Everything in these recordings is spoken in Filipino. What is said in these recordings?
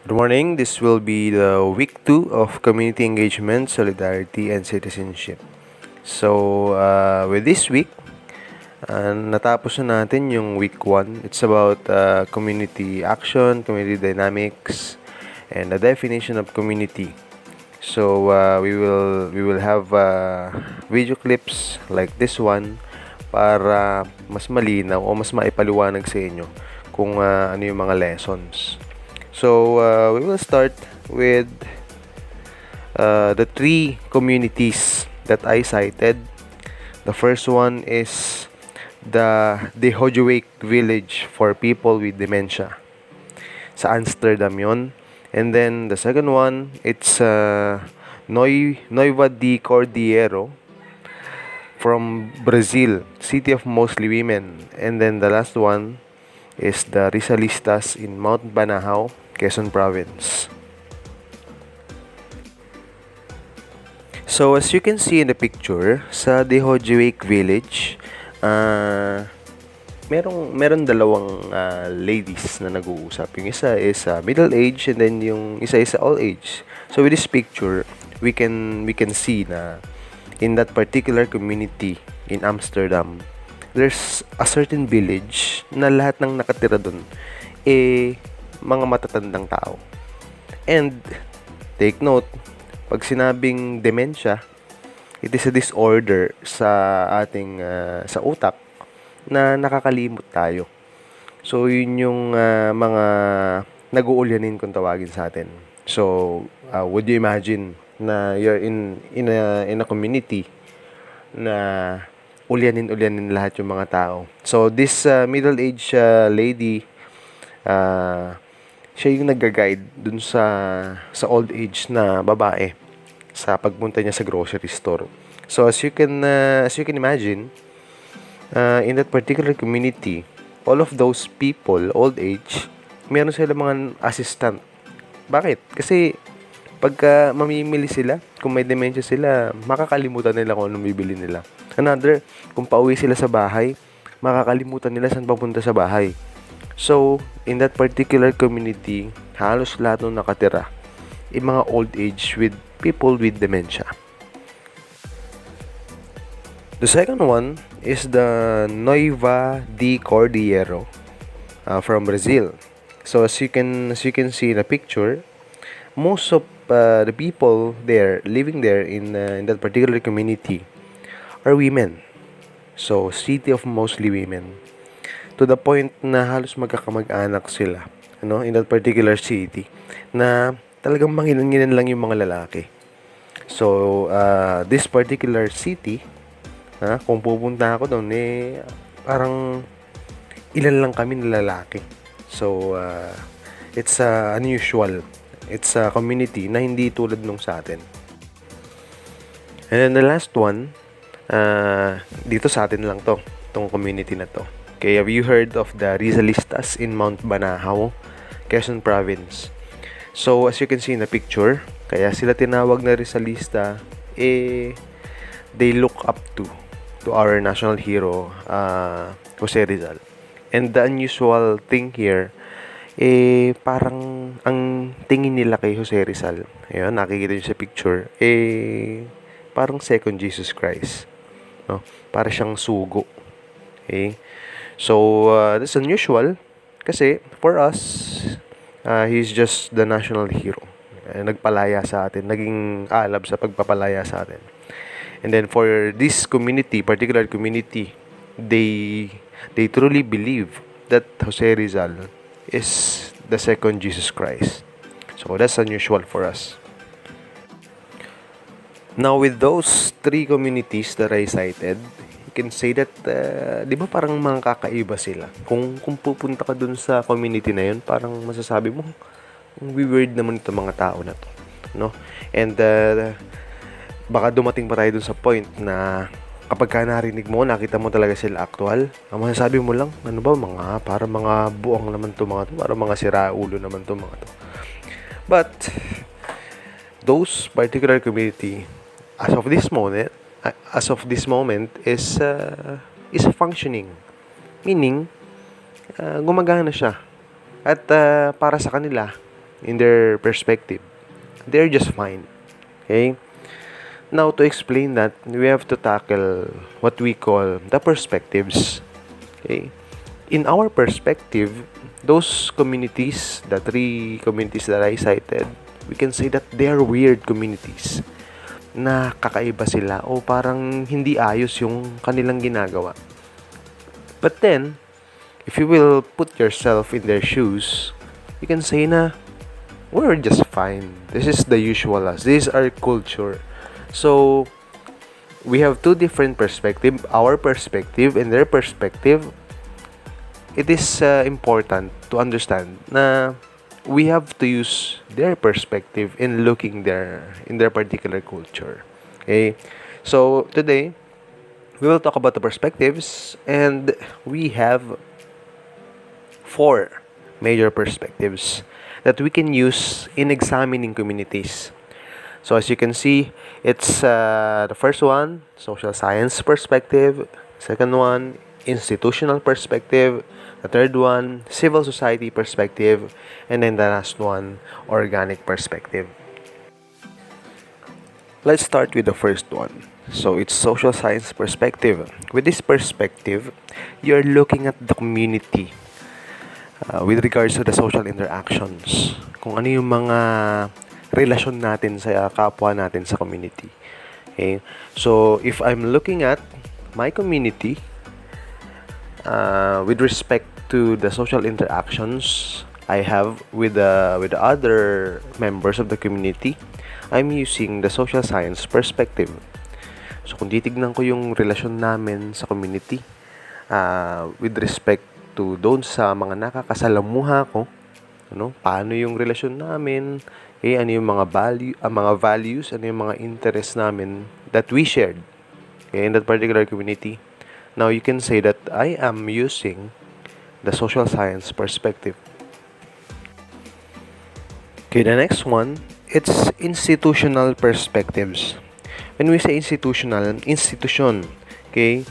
Good morning. This will be the week 2 of community engagement, solidarity, and citizenship. So, with this week, natapos na natin yung week 1. It's about community action, community dynamics, and the definition of community. So, we will have video clips like this one para mas malinaw o mas maipaliwanag sa inyo kung ano yung mga lessons. So, we will start with the 3 communities that I cited. The first one is the Hojowick village for people with dementia. Sa Amsterdam yon. And then, the second one, it's Nueva de Cordeiro from Brazil, city of mostly women. And then, the last one is the Rizalistas in Mount Banahao, Quezon Province. So, as you can see in the picture, sa Hojowick village, meron dalawang ladies na nag-uusap. Yung isa is middle age and then yung isa is all age. So, with this picture, we can see na in that particular community in Amsterdam, there's a certain village na lahat ng nakatira dun mga matatandang tao. And take note, pag sinabing dementia, it is a disorder sa ating sa utak na nakakalimot tayo. So yun yung mga nag-uulyanin kung tawagin sa atin. So would you imagine na you're in a community na ulyanin lahat yung mga tao. So this middle-aged lady, siya yung nag-guide dun sa old age na babae sa pagpunta niya sa grocery store. So as you can imagine, in that particular community, all of those people, old age, meron sila mga assistant. Bakit? Kasi pagka mamimili sila, kung may dementia sila, makakalimutan nila kung anong bibili nila. Another, kung pauwi sila sa bahay, makakalimutan nila saan papunta sa bahay. So, in that particular community, halos lahat ng nakatira, mga old age with people with dementia. The second one is the Nueva de Cordeiro from Brazil. So, as you can see in the picture, most of the people there, living there in that particular community, are women. So, city of mostly women. To the point na halos magkakamag-anak sila, in that particular city, na talagang manginan-nginan lang yung mga lalaki. So, this particular city, kung pupunta ako doon, parang ilan lang kami na lalaki. So, it's unusual. It's a community na hindi tulad nung sa atin. And then the last one, dito sa atin lang tong community na to. Okay, have you heard of the Rizalistas in Mount Banahao, Quezon Province? So, as you can see in the picture, kaya sila tinawag na Rizalista, they look up to our national hero, Jose Rizal. And the unusual thing here, parang ang tingin nila kay Jose Rizal, ayun, nakikita nyo sa picture, parang second Jesus Christ. No? Para siyang sugo. Okay? So, that's unusual kasi for us, he's just the national hero. Nagpalaya sa atin, naging alab sa pagpapalaya sa atin. And then for this community, particular community, they truly believe that Jose Rizal is the second Jesus Christ. So, that's unusual for us. Now, with those 3 communities that I cited, you can say that, di ba parang mga kakaiba sila? Kung pupunta ka dun sa community na yun, parang masasabi mo, weird naman ito mga tao na to. No? And, baka dumating pa tayo dun sa point na kapag ka narinig mo, nakita mo talaga sila actual, ang masasabi mo lang, ano ba, para mga buang naman to mga to, para mga siraulo naman to mga to. But, those particular community, as of this moment is functioning, meaning gumagana siya at para sa kanila in their perspective. They're just fine. Okay? Now, to explain that, we have to tackle what we call the perspectives. Okay? In our perspective, those communities, the three communities that I cited, we can say that they are weird communities na kakaiba sila o parang hindi ayos yung kanilang ginagawa. But then, if you will put yourself in their shoes, you can say na, we're just fine. This is the usual us. This is our culture. So, we have two different perspectives. Our perspective and their perspective. It is important to understand na we have to use their perspective in looking in their particular culture. Okay? So, today, we will talk about the perspectives, and we have 4 major perspectives that we can use in examining communities. So as you can see, it's the first one, social science perspective. Second one, institutional perspective. The third one, civil society perspective. And then the last one, organic perspective. Let's start with the first one. So it's social science perspective. With this perspective, you're looking at the community with regards to the social interactions. Kung ano yung mga relasyon natin sa kapwa natin sa community. Okay? So, if I'm looking at my community with respect to the social interactions I have with the other members of the community, I'm using the social science perspective. So, kung titignan ko yung relasyon namin sa community with respect to doon sa mga nakakasalamuha ko, paano yung relasyon namin, ano yung mga values, ano yung mga interests namin that we shared in that particular community. Now, you can say that I am using the social science perspective. Okay, the next one, it's institutional perspectives. When we say institution, okay,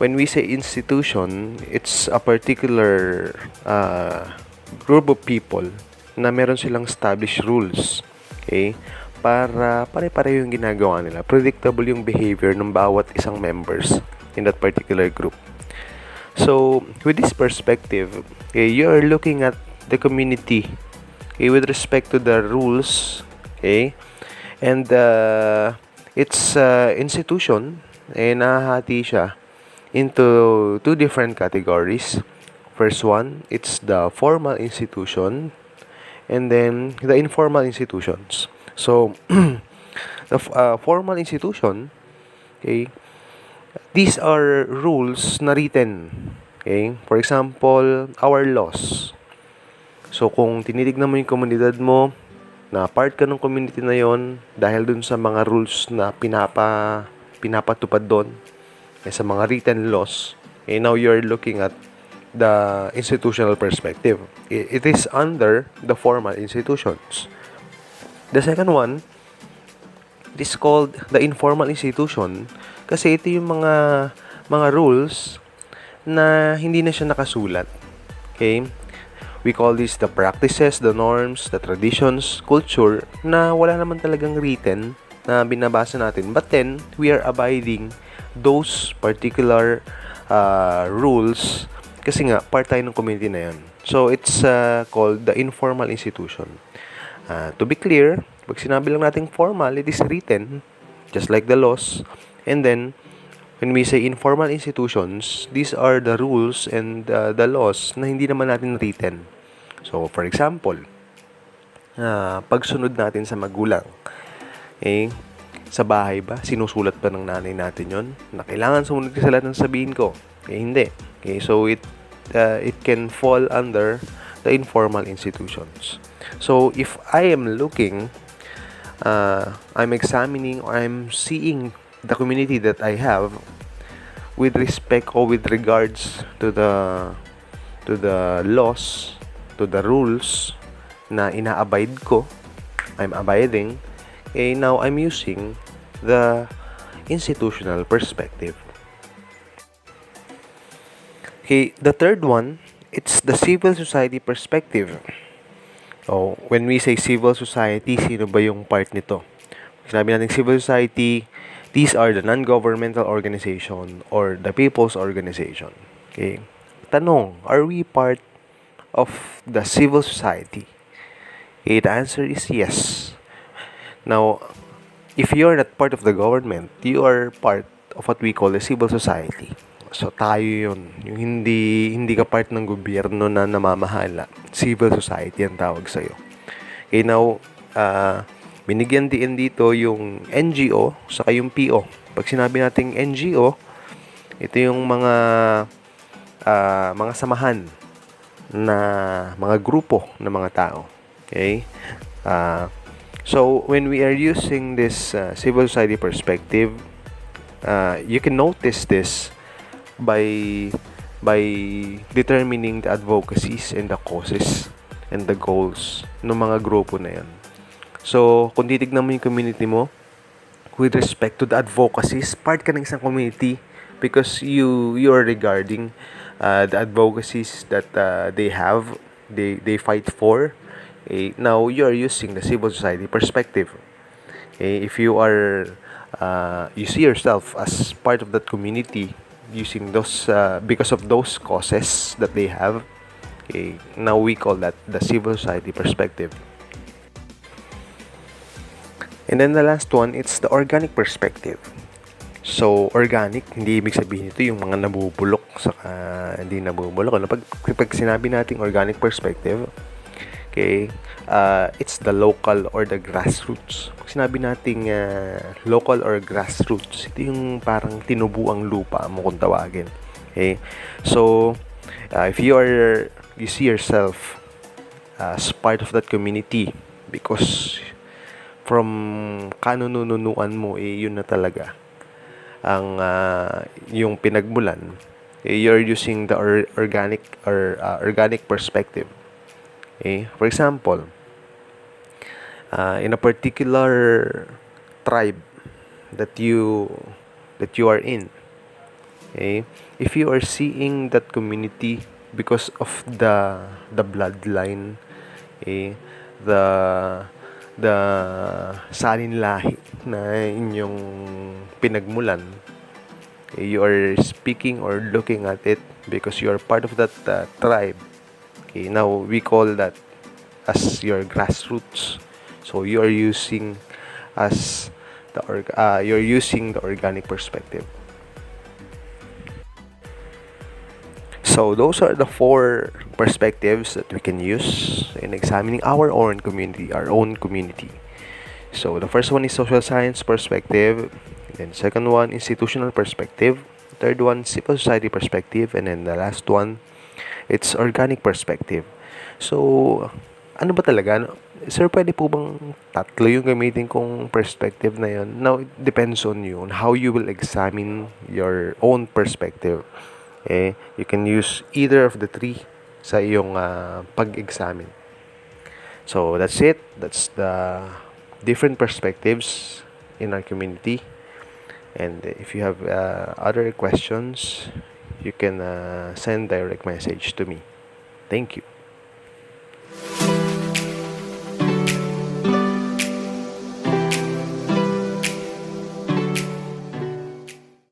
when we say institution, it's a particular group of people na meron silang established rules, okay, para pare-pareho yung ginagawa nila. Predictable yung behavior ng bawat isang members in that particular group. So, with this perspective, okay, you are looking at the community, okay, with respect to the rules, okay, and its institution, nahahati siya into 2 different categories. First one, it's the formal institution, and then the informal institutions. So, the formal institution, okay, these are rules na written. Okay? For example, our laws. So, kung tinitignan mo yung komunidad mo, na part ka ng community na yon dahil dun sa mga rules na pinapatupad doon, sa mga written laws, okay, now you're looking at the institutional perspective. It is under the formal institutions. The second one, it is called the informal institution kasi ito yung mga rules na hindi na siya nakasulat. Okay? We call this the practices, the norms, the traditions, culture na wala naman talagang written na binabasa natin. But then, we are abiding those particular rules kasi nga, part tayo ng community na yan. So, it's called the informal institution. To be clear, pag sinabi lang natin formal, it is written, just like the laws. And then, when we say informal institutions, these are the rules and the laws na hindi naman natin written. So, for example, pagsunod natin sa magulang. Okay? Sa bahay ba? Sinusulat pa ng nanay natin yon na kailangan sumunod ka sa lahat ng sabihin ko. Okay, hindi. Okay, so it can fall under the informal institutions. So if I am looking, I'm examining or I'm seeing the community that I have with respect or with regards to the laws, to the rules na ina-abide ko, I'm abiding. Okay, now I'm using the institutional perspective. Okay, the third one, it's the civil society perspective. Oh, when we say civil society, sino ba yung part nito? Sinabi natin civil society, these are the non-governmental organization or the people's organization. Okay? Tanong, are we part of the civil society? Okay, the answer is yes. Now, if you're not part of the government, you are part of what we call the civil society. So, tayo yun. Yung hindi ka part ng gobyerno na namamahala. Civil society ang tawag sa'yo. Okay, now, binigyan din dito yung NGO saka yung PO. Pag sinabi nating NGO, ito yung mga samahan na mga grupo ng mga tao. Okay? So, when we are using this civil society perspective, you can notice this by determining the advocacies and the causes and the goals ng mga grupo na yan. So, kung titignan mo yung community mo, with respect to the advocacies, part ka ng isang community because you are regarding the advocacies that they fight for. Now, you are using the civil society perspective. If you are, you see yourself as part of that community using those, because of those causes that they have, now we call that the civil society perspective. And then the last one, it's the organic perspective. So, organic, hindi ibig sabihin ito yung mga nabubulok saka hindi nabubulok. Pag sinabi nating organic perspective, okay, it's the local or the grassroots. Pag sinabi nating local or grassroots, ito yung parang tinubuang lupa mo kung tawagin. Okay? So, if you see yourself as part of that community because from kanununuan mo, yun na talaga ang yung pinagmulan. You're using the organic perspective. Okay? For example, in a particular tribe that you are in, okay? If you are seeing that community because of the bloodline, okay? The salin lahi na inyong pinagmulan, you are speaking or looking at it because you are part of that tribe. Okay, now we call that as your grassroots. So you are using you're using the organic perspective. So those are the 4 perspectives that we can use in examining our own community. So the first one is social science perspective, then second one institutional perspective, third one civil society perspective, and then the last one it's organic perspective. So ano ba talaga? Sir, pwede po bang tatlo yung gamitin kong perspective na yun? Now, it depends on you, on how you will examine your own perspective. You can use either of the 3 sa iyong pag-examine. So, that's it. That's the different perspectives in our community. And if you have other questions, you can send direct message to me. Thank you.